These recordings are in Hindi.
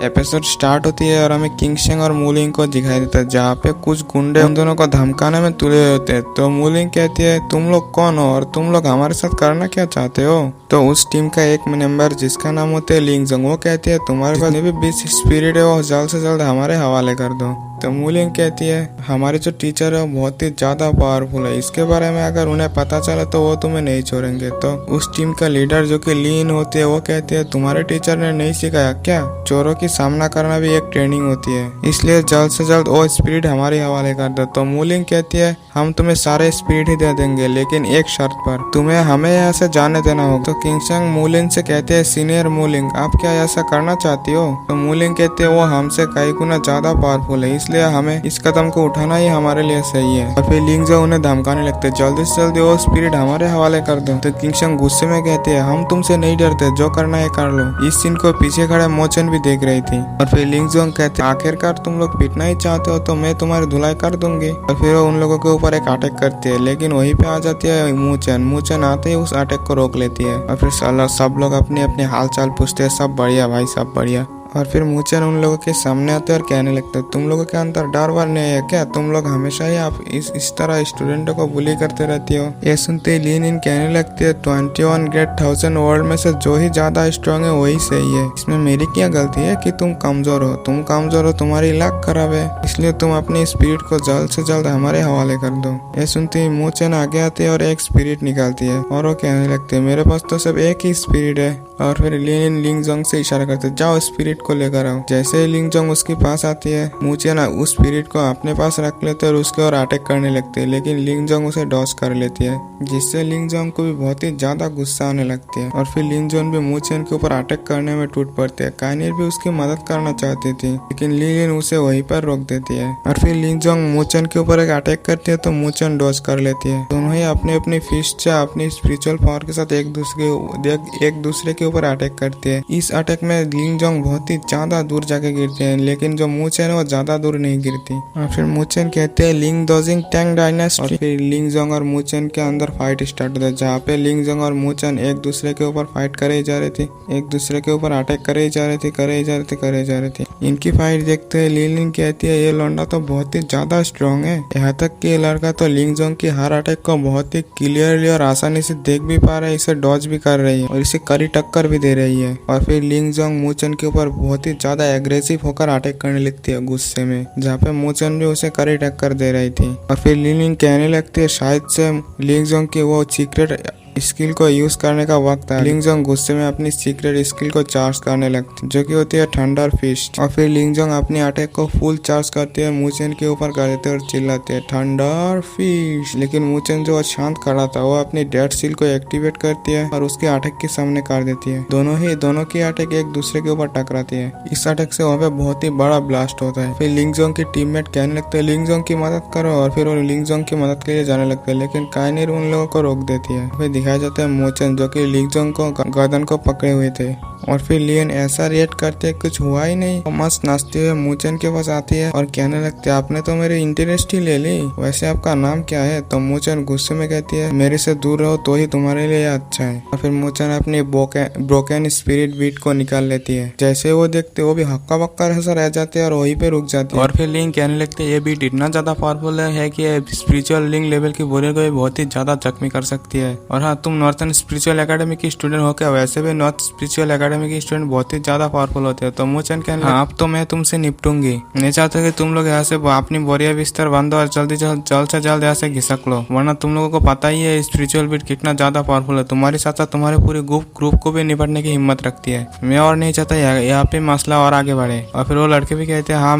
एपिसोड स्टार्ट होती है और हमें किंगशेंग और मूलिंग को दिखाई देता है, जहाँ पे कुछ गुंडे उन दोनों को धमकाने में तुले होते हैं। तो मूलिंग कहती है तुम लोग कौन हो और तुम लोग हमारे साथ करना क्या चाहते हो। तो उस टीम का एक मेंबर जिसका नाम होता है लिंगजंग, वो कहती है तुम्हारे पास भी 20 स्पिरिट है, वो जल्द से जल्द हमारे हवाले कर दो। तो मूलिंग कहती है हमारे जो टीचर है वो बहुत ही ज्यादा पावरफुल है, इसके बारे में अगर उन्हें पता चला तो वो तुम्हें नहीं छोड़ेंगे। तो उस टीम का लीडर जो कि लीन होती है वो कहती है तुम्हारे टीचर ने नहीं सिखाया क्या, चोरों की सामना करना भी एक ट्रेनिंग होती है, इसलिए जल्द से जल्द वो स्पिरिट हमारे हवाले कर दो। तो मूलिंग कहती है हम तुम्हें सारे स्पिरिट ही दे देंगे, लेकिन एक शर्त पर, तुम्हें हमें यहाँ से जाने देना होगा। तो किंगशेंग मूलिंग से कहते हैं सीनियर मूलिंग आप क्या ऐसा करना चाहती हो। तो मूलिंग कहते हैं वो हमसे कई गुना ज्यादा पावरफुल है, इसलिए हमें इस कदम को उठाना ही हमारे लिए सही है। और फिर लिंगजंग उन्हें धमकाने लगते जल्दी से जल्दी वो स्पिरिट हमारे हवाले कर दो। तो किंगशेंग गुस्से में कहते हैं हम तुमसे नहीं डरते, जो करना है कर लो। इस सीन को पीछे खड़े मोचन भी देख रही थी। और फिर लिंगजंग कहते आखिरकार तुम लोग पीटना ही चाहते हो तो मैं तुम्हारी धुलाई कर दूंगी। और फिर वो उन लोगों के ऊपर एक अटैक करती है, लेकिन वहीं पे आ जाती है मूचन आते ही उस अटैक को रोक लेती है। और फिर सब लोग अपने अपने हाल चाल पूछते हैं, सब बढ़िया भाई सब बढ़िया। और फिर मूचन उन लोगों के सामने आते और कहने लगते तुम लोगों के अंदर डर वर नहीं है क्या, तुम लोग हमेशा ही आप इस तरह स्टूडेंटों को बुली करते रहती हो। ये सुनते ही लीन इन कहने लगती है 21 ग्रेट 1000 वर्ल्ड में से जो ही ज्यादा स्ट्रॉन्ग है वही सही है, इसमें मेरी क्या गलती है कि तुम कमजोर हो, तुम्हारी लक खराब है, इसलिए तुम अपनी स्पिरिट को जल्द से जल्द हमारे हवाले कर दो। ये सुनते ही मूचन आगे आती है और एक स्पिरिट निकालती है और वो कहने लगते है मेरे पास तो सिर्फ एक ही स्पिरिट है। और फिर लीन लिंगजंग से इशारा करते जाओ स्पिरिट को लेकर आओ। जैसे ही लिंगजंग उसके पास आती है मूचन उस स्पिरिट को अपने पास रख लेते और उसके और अटैक करने लगते हैं, लेकिन लिंगजंग उसे डॉज कर लेती है, जिससे लिंगजंग को भी बहुत ही ज्यादा गुस्सा आने लगती है। और फिर लिंगजंग भी मूचन के ऊपर अटैक करने में टूट पड़ते हैं। काइनेर भी उसकी मदद करना चाहती थी, लेकिन लीन उसे वहीं पर रोक देती है। और फिर लिंगजंग मूचन के ऊपर एक अटैक करती है तो मूचन डॉज कर लेती है। दोनों ही अपने अपनी फिस्ट से अपनी स्पिरिचुअल पावर के साथ एक दूसरे के ऊपर अटैक करते हैं। इस अटैक में लिंगजंग बहुत ही ज्यादा दूर जाके गिरते हैं, लेकिन जो मूचन है वो ज्यादा दूर नहीं गिरती। और फिर मूचन कहते हैं लिंग दोजिंग टैंग डायनेस्टी। और फिर लिंगजंग और मूचन के अंदर फाइट स्टार्ट होता है, जहाँ पे लिंगजंग और मूचन एक दूसरे के ऊपर फाइट करे जा रहे थे, एक दूसरे के ऊपर अटैक करे जा रहे थे। इनकी फाइट देखते हुए लिंग कहती है ये लौंडा तो बहुत ही ज्यादा स्ट्रॉन्ग है, यहाँ तक कि लड़का तो लिंगजंग की हर अटैक को बहुत ही क्लियरली और आसानी से देख भी पा रहा है, इसे डॉज भी कर रही है और इसे कड़ी टक्कर भी दे रही है। और फिर लिंगजंग मूचन के ऊपर बहुत ही ज्यादा एग्रेसिव होकर अटैक करने लगती है गुस्से में, जहाँ पे मूचन भी उसे कड़ी टक्कर दे रही थी। और फिर लिंग कहने लगती है शायद से लिंगजंग की वो सीक्रेट स्किल को यूज करने का वक्त है। लिंगजंग गुस्से में अपनी सीक्रेट स्किल को चार्ज करने लगती है, जो कि होती है थंडर फिस्ट। और फिर लिंगजंग अपनी अटैक को फुल चार्ज करते हैं, मूचन के ऊपर कर देते हैं और चिल्लाते हैं थंडर फिस्ट। लेकिन मूचन जो शांत खड़ा था वो अपनी डेड सील को एक्टिवेट करती है और उसके अटैक के सामने कर देती है। दोनों की अटैक एक दूसरे के ऊपर टकराती है। इस अटैक से वहाँ पे बहुत ही बड़ा ब्लास्ट होता है। फिर लिंगजंग की टीममेट कहने लगते हैं लिंगजंग की मदद करो, और फिर वो लिंगजंग की मदद के लिए जाने लगते हैं, लेकिन काइनेर उन लोगों को रोक देती है। फिर दिखाया जाता है मूचन जो कि लिंगजंग को गर्दन को पकड़े हुए थे। और फिर लियन ऐसा रिएक्ट करते कुछ हुआ ही नहीं, मस्त नाचते हुए मूचन के पास आती है और कहने लगते आपने तो मेरी इंटरेस्ट ही ले ली, वैसे आपका नाम क्या है। तो मूचन गुस्से में कहती है मेरे से दूर रहो तो ही तुम्हारे लिए अच्छा है। और फिर मूचन अपनी ब्रोकन स्पिरिट बीट को निकाल लेती है। जैसे वो देखते वो भी हक्का बक्का रह जाते हैं और वहीं पे रुक जाते हैं। और फिर लिंग कहने लगते ये बीट इतना ज्यादा पावरफुल है कि स्पिरिचुअल लिंग लेवल की वॉरियर को भी बहुत ही ज्यादा जख्मी कर सकती है। और हाँ, तुम नॉर्थन स्पिरिचुअल एकेडमी की स्टूडेंट हो क्या, वैसे भी नॉर्थ स्पिरिचुअल एकेडमी के स्टूडेंट बहुत ही ज्यादा पावरफुल होते हैं। तो मूचन कहने हाँ, अब तो मैं तुमसे निपटूंगी, नहीं चाहता कि तुम लोग यहाँ से अपनी बोरिया बिस्तर बांधो और जल्द से जल्द यहाँ से घिसक लो, वरना तुम लोगों को पता ही है स्पिरिचुअल बीट कितना ज्यादा पावरफुल है, तुम्हारे साथ साथ तुम्हारे पूरे ग्रुप को भी निपटने की हिम्मत रखती है। मैं और नहीं चाहता यहाँ पे मसला और आगे बढ़े। और फिर वो लड़के भी कहते हैं हाँ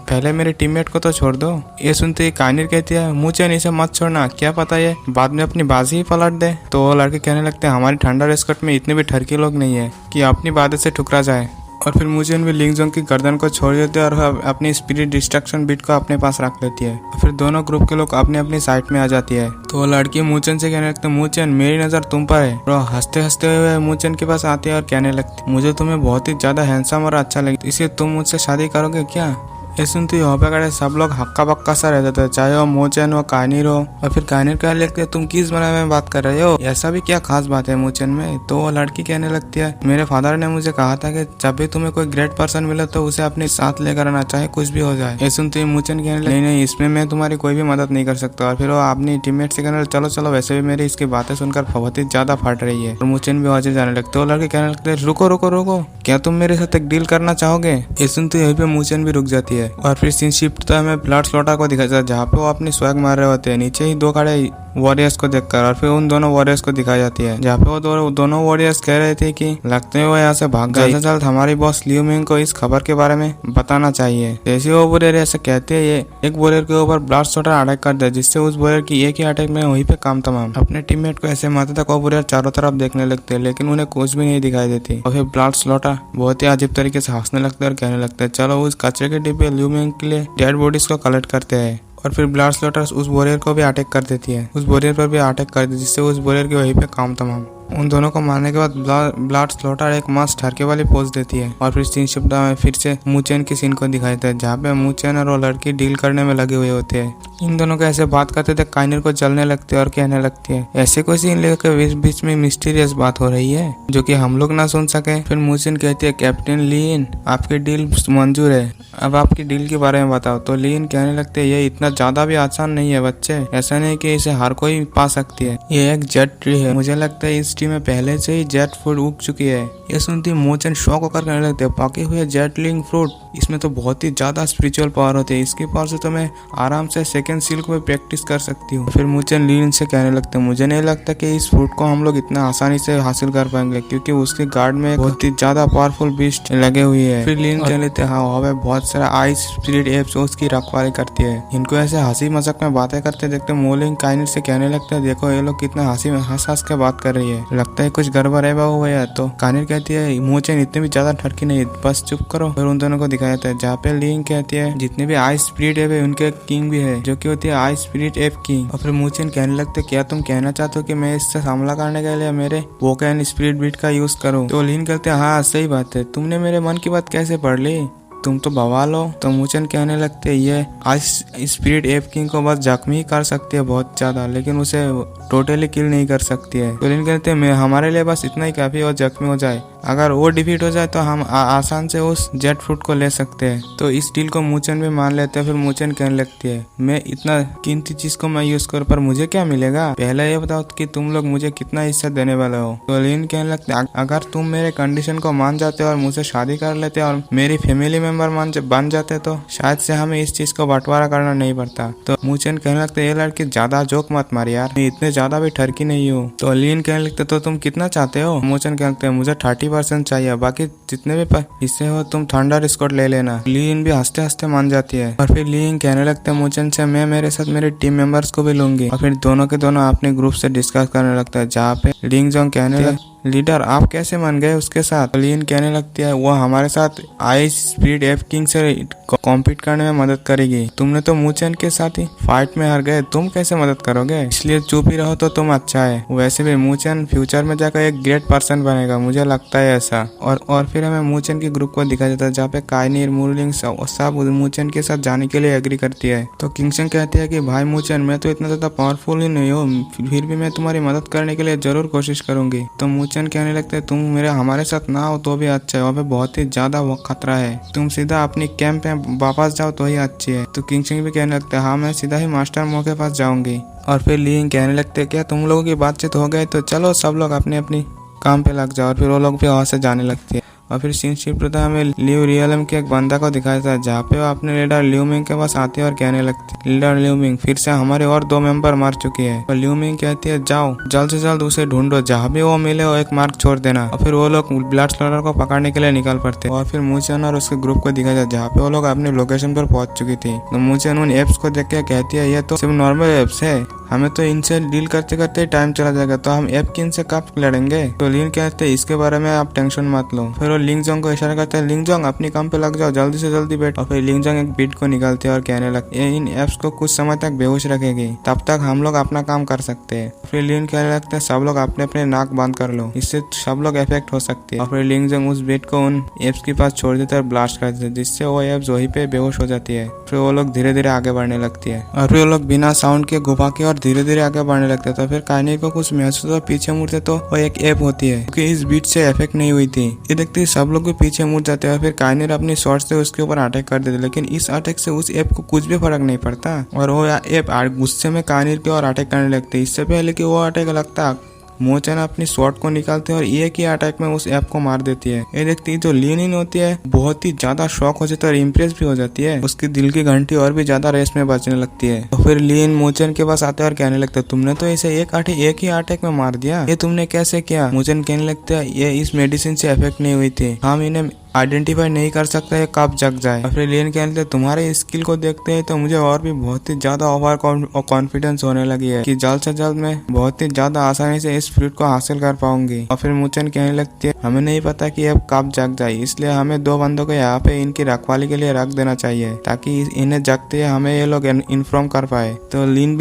पहले मेरे टीममेट को तो छोड़ दो। ये सुनते ही काइनेर कहती है मूचन इसे मत छोड़ना, क्या पता ये बाद में अपनी बाजी ही पलट दे। तो वो लड़के कहने लगते हैं हमारी ठंडा स्कर्ट में इतने भी ठरके लोग नहीं है कि अपनी बातें से ठुकरा जाए। और फिर मूचन भी लिंगजंग की गर्दन को छोड़ देते हैं और अपनी स्पिरिट डिस्ट्रक्शन बीट को अपने पास रख लेती है। और फिर दोनों ग्रुप के लोग अपने अपनी साइड में आ जाती है। तो वो लड़की मूचन से कहने लगते मूचन मेरी नजर तुम पर है। और हंसते हंसते हुए मूचन के पास आती है और कहने लगती मुझे तुम्हें बहुत ही ज्यादा हैंडसम और अच्छा लगे, इसलिए तुम मुझसे शादी करोगे क्या। ये सुनते ही यहाँ पे खड़े सब लोग हक्का बक्का सा रहते थे, चाहे वो मोचन हो कानिर हो। और फिर कानिर कह लगते तुम किस बारे में बात कर रहे हो, ऐसा भी क्या खास बात है मोचन में। तो वो लड़की कहने लगती है मेरे फादर ने मुझे कहा था कि जब भी तुम्हें कोई ग्रेट पर्सन मिले तो उसे अपने साथ लेकर आना, चाहे कुछ भी हो जाए। ये सुनते ही मोचन कहने लगे नहीं इसमें मैं तुम्हारी कोई भी मदद नहीं कर सकता। और फिर वो अपनी टीममेट से कहने चलो चलो, वैसे भी मेरी इसकी बातें सुनकर बहुत ही ज्यादा फट रही है। और मोचन भी वहां जाने लगते। वो लड़के कहने लगते रुको रुको रुको, क्या तुम मेरे साथ एक डील करना चाहोगे। ये सुनते यहीं पे मोचन भी रुक जाती है। और फिर सीन शिफ्ट तो हमें ब्लड स्लॉटर को दिखाया जाता है जहाँ पे वो अपनी स्वैग मार रहे होते हैं, नीचे ही दो खड़े वॉरियर्स को देखकर। और फिर उन दोनों वॉरियर्स को दिखाई जाती है जहाँ पे वो दोनों वॉरियर्स कह रहे थे कि लगते हैं वो यहाँ से भाग गए, जल्द से जल्द हमारी बॉस लियू मिंग को इस खबर के बारे में बताना चाहिए। जैसे वो वॉरियर ऐसे कहते हैं ये एक वॉरियर के ऊपर ब्लड स्लॉटर अटैक कर दिया, जिससे उस वॉरियर की एक ही अटैक में वहीं पे काम तमाम। अपने टीममेट को ऐसे मारते तक वो वॉरियर चारों तरफ देखने लगते हैं, लेकिन उन्हें कुछ भी नहीं दिखाई देती। और फिर ब्लड स्लॉटर बहुत ही अजीब तरीके से हंसने लगते हैं और कहने लगते हैं चलो उस कचरे के डिब्बे लियू मिंग के लिए डेड बॉडीज को कलेक्ट करते हैं। और फिर ब्लड स्लॉटर उस वॉरियर को भी अटैक कर देती है, उस वॉरियर पर भी अटैक कर देती है, जिससे उस वॉरियर की वहीं पे काम तमाम। उन दोनों को मारने के बाद ब्लड स्लॉटर एक मस्त ठरके वाली पोज देती है। और फिर सीन शिफ्ट में फिर से मूचेन की सीन को दिखाई देता है जहाँ पे मूचेन और वो लड़की डील करने में लगे हुए होते हैं। इन दोनों को ऐसे बात करते थे काइनर को जलने लगते और कहने लगती है ऐसे कोई सीन लेकर बीच में मिस्टीरियस बात हो रही है जो कि हम लोग ना सुन सके। फिर मूचेन कहती है कैप्टन लीन आपकी डील मंजूर है, अब आपकी डील के बारे में बताओ। तो लीन कहने लगते ये इतना ज्यादा भी आसान नहीं है बच्चे, ऐसा नहीं कि इसे हर कोई पा सकती है, ये एक जेट ट्री है, मुझे लगता है इस ट्री में पहले से ही जेट फ्रूट उग चुकी है। ये सुनती मूचेन शौक होकर कहने लगते हैं पके हुए जेटलिंग फ्रूट, इसमें तो बहुत ही ज्यादा स्पिरिचुअल पावर होती है, इसकी पावर से तो मैं आराम से सेकंड सिल्क में प्रैक्टिस कर सकती हूँ। फिर मूचेन लीन से कहने लगते हैं मुझे नहीं लगता कि इस फ्रूट को हम लोग इतना आसानी से हासिल कर पाएंगे, क्योंकि उसके गार्ड में बहुत ही ज्यादा पावरफुल बीस्ट लगे हुए है। फिर लीन कह लेते हैं हाँ वहाँ बहुत सारा आइस स्पिरिट एप्स उसकी रखवाली करती है। इनको ऐसे हंसी मजाक में बातें करते देखते मोलिंग काइनर से कहने लगता है देखो ये लोग कितना हंस के बात कर रही है, लगता है कुछ गड़बड़ है बाबू भैया। तो काइनर कहती है मूचेन इतनी भी ज्यादा ठरकी नहीं, बस चुप करो। फिर उन दोनों को दिखाया जाता है जहाँ पे लीन कहती है जितने भी आइस स्पिरिट एप है उनके किंग भी है जो कि होती है आइस स्पिरिट एप किंग। और फिर मूचेन कहने लगते क्या तुम कहना चाहते हो कि मैं इससे हमला करने के लिए मेरे वोकैन स्पिरिट बीट का यूज करूँ। तो लीन कहते हैं हाँ सही बात है, तुमने मेरे मन की बात कैसे पढ़ ली, तुम तो बवाल हो। तो मूचेन कहने लगते ये आइस स्पिरिट एप किंग को बस जख्मी ही कर सकती है बहुत ज्यादा, लेकिन उसे टोटली किल नहीं कर सकती है। तो लीन कहते हैं हमारे लिए बस इतना ही काफी और जख्मी हो जाए, अगर वो डिफीट हो जाए तो हम आसान से उस जेट फ्रूट को ले सकते हैं। तो इस डील को मूचेन भी मान लेते हैं। फिर मूचेन कहने लगती है मैं इतना कीमती चीज को मैं यूज करूँ पर मुझे क्या मिलेगा, पहले ये बताओ कि तुम लोग मुझे कितना हिस्सा देने वाले हो। तो लीन कहने लगते हैं अगर तुम मेरे कंडीशन को मान जाते और मुझसे शादी कर लेते और मेरी फैमिली मेंबर बन जाते तो शायद से हमें इस चीज को बंटवारा करना नहीं पड़ता। तो मूचेन कहने लगते ये लड़की ज्यादा जोक मत मार यार, मैं इतने ज्यादा भी ठरकी नहीं हूँ। तो लीन कहने लगते तो तुम कितना चाहते हो। मूचेन कहने लगते मुझे 30% चाहिए, बाकी जितने भी हिस्से हो तुम थंडर स्कॉट ले लेना। लीन भी हंसते हंसते मान जाती है। और फिर लीन कहने लगते हैं मूचेन से मैं मेरे साथ मेरे टीम मेंबर्स को भी लूंगी। और फिर दोनों के दोनों अपने ग्रुप से डिस्कस करने लगता है जहाँ पे लिंग जोंग कहने लगे लीडर आप कैसे मान गए उसके साथ। लीन कहने लगती है वो हमारे साथ आइस स्पीड एफ किंग से कॉम्पीट करने में मदद करेगी, तुमने तो मूचेन के साथ ही फाइट में हार गए, तुम कैसे मदद करोगे, इसलिए चुप ही रहो तो तुम अच्छा है। वैसे भी मूचेन फ्यूचर में जाकर एक ग्रेट पर्सन बनेगा, मुझे लगता है ऐसा। और फिर हमें मूचेन के ग्रुप को दिखाया जाता है जहाँ पे काइनिर मूलिंग सब मूचेन के साथ जाने के लिए एग्री करती है। तो किंगसन कहती है कि भाई मूचेन मैं तो इतना ज्यादा पावरफुल ही नहीं हूँ, फिर भी मैं तुम्हारी मदद करने के लिए जरूर कोशिश करूंगी। तो मूचेन कहने लगते हैं तुम मेरे हमारे साथ ना हो तो भी अच्छा है, वहाँ पे बहुत ही ज्यादा खतरा है, तुम सीधा अपनी कैंप में वापस जाओ तो ही अच्छी है। तो किंगसन भी कहने लगते हैं हाँ मैं सीधा ही मास्टर मो के पास जाऊंगी। और फिर लीन कहने लगते क्या तुम लोगों की बातचीत हो गई तो चलो सब लोग अपने अपनी काम पे लग जाओ। और फिर वो लोग भी वहाँ से जाने लगती है। और फिर सीन शिफ्ट होता है हमें लियो रियलम के एक बंदा को दिखाया जाता है जहाँ पे वो अपने लीडर लियो मिंग के पास आती है और कहने लगती है लीडर लियो मिंग फिर से हमारे और 2 मेंबर मर चुके हैं। और लियो मिंग कहती है जाओ जल्द से जल्द उसे ढूंढो, जहाँ भी वो मिले वो एक मार्क छोड़ देना। और फिर वो लोग ब्लड स्लॉटर को पकड़ने के लिए निकल पड़ते। और फिर मूचेन और उसके ग्रुप को दिखाया जाता है जहाँ पे वो लोग अपने लोकेशन पर पहुंच चुकी थी। तो मूचेन उन एप्स को देख के कहती है ये तो सिर्फ नॉर्मल एप्स है, हमें तो इनसे डील करते करते टाइम चला जाएगा, तो हम एप किन से कब लड़ेंगे। तो लीन कहते हैं इसके बारे में आप टेंशन मत लो। फिर वो लिंगजोंग को इशारा करता है, लिंगजोंग अपनी काम पे लग जाओ, जल्दी से जल्दी बैठ। और फिर लिंगजोंग एक बीट को निकालते हैं और कहने लगते हैं, इन एप्स को कुछ समय तक बेहोश रखेगी, तब तक हम लोग अपना काम कर सकते हैं। फिर लिन कहने लगते हैं, सब लोग अपने अपने नाक बंद कर लो, इससे सब लोग इफेक्ट हो सकते हैं। और फिर लिंगजोंग उस बीट को उन एप्स के पास छोड़ देते और ब्लास्ट कर देते, जिससे वो एप्स वहीं पे बेहोश हो जाती है। फिर वो लोग धीरे धीरे आगे बढ़ने लगती है और फिर वो लोग बिना साउंड के गुफा के और धीरे धीरे आगे बढ़ने लगते हैं। तो फिर काइने को कुछ महसूस हुआ, पीछे मुड़ते तो वो एक एप होती है क्योंकि इस बीट से इफेक्ट नहीं हुई थी। ये देखते ही सब लोग भी पीछे मुड़ जाते हैं और फिर काइने अपनी शॉर्ट से उसके ऊपर अटैक कर देते, लेकिन इस अटैक से उस एप को कुछ भी फर्क नहीं पड़ता और वो एप गुस्से में काइने की ओर अटैक करने लगते। इससे पहले कि वो अटैक लगता, मोचन अपनी शॉट को निकालते हैं और एक ही अटैक में उस ऐप को मार देती है। ये देखती है जो लीनिन होती है बहुत ही ज्यादा शॉक हो जाती है और इम्प्रेस भी हो जाती है। उसकी दिल की घंटी और भी ज्यादा रेस में बजने लगती है। तो फिर लीन मोचन के पास आते हैं और कहने लगता है, तुमने तो इसे एक ही अटैक में मार दिया, ये तुमने कैसे किया? मोचन कहने लगता है, ये इस मेडिसिन से इफेक्ट नहीं हुई थी, हम इन्हें आइडेंटिफाई नहीं कर सकते है कब जग जाए। और फिर लिन कहते हैं, तुम्हारे स्किल को देखते हैं तो मुझे और भी बहुत ही ज्यादा ओवर कॉन्फिडेंस होने लगी है कि जल्द से जल्द मैं बहुत ही ज्यादा आसानी से इस फ्रूट को हासिल कर पाऊंगी। और फिर मुचन कहने लगती है, हमें नहीं पता कि अब कब जग जाए, इसलिए हमें 2 बंदों को यहाँ पे इनकी रखवाली के लिए रख देना चाहिए ताकि इन्हें जगते हमें ये लोग इन्फॉर्म कर पाए। तो लीन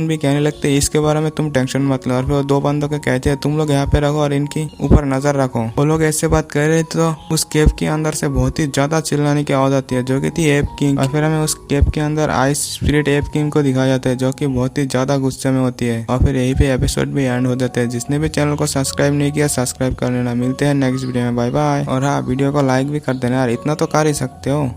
भी कहने लगते है, इसके बारे में तुम टेंशन मत लो। और फिर 2 बंदों को कहते हैं, तुम लोग यहाँ पे रखो और इनकी ऊपर नजर रखो। वो लोग ऐसे बात कर रहे तो उस केव के अंदर से बहुत ही ज्यादा चिल्लाने की आवाज आती है जो कि थी एप किंग। और फिर हमें उस केव के अंदर आइस स्पिरिट एप किंग को दिखाया जाता है जो कि बहुत ही ज्यादा गुस्से में होती है। और फिर यही पे एपिसोड भी एंड हो जाते हैं। जिसने भी चैनल को सब्सक्राइब नहीं किया सब्सक्राइब कर लेना। मिलते हैं नेक्स्ट वीडियो में, बाय बाय। और हाँ, वीडियो को लाइक भी कर देना यार, इतना तो कर ही सकते हो।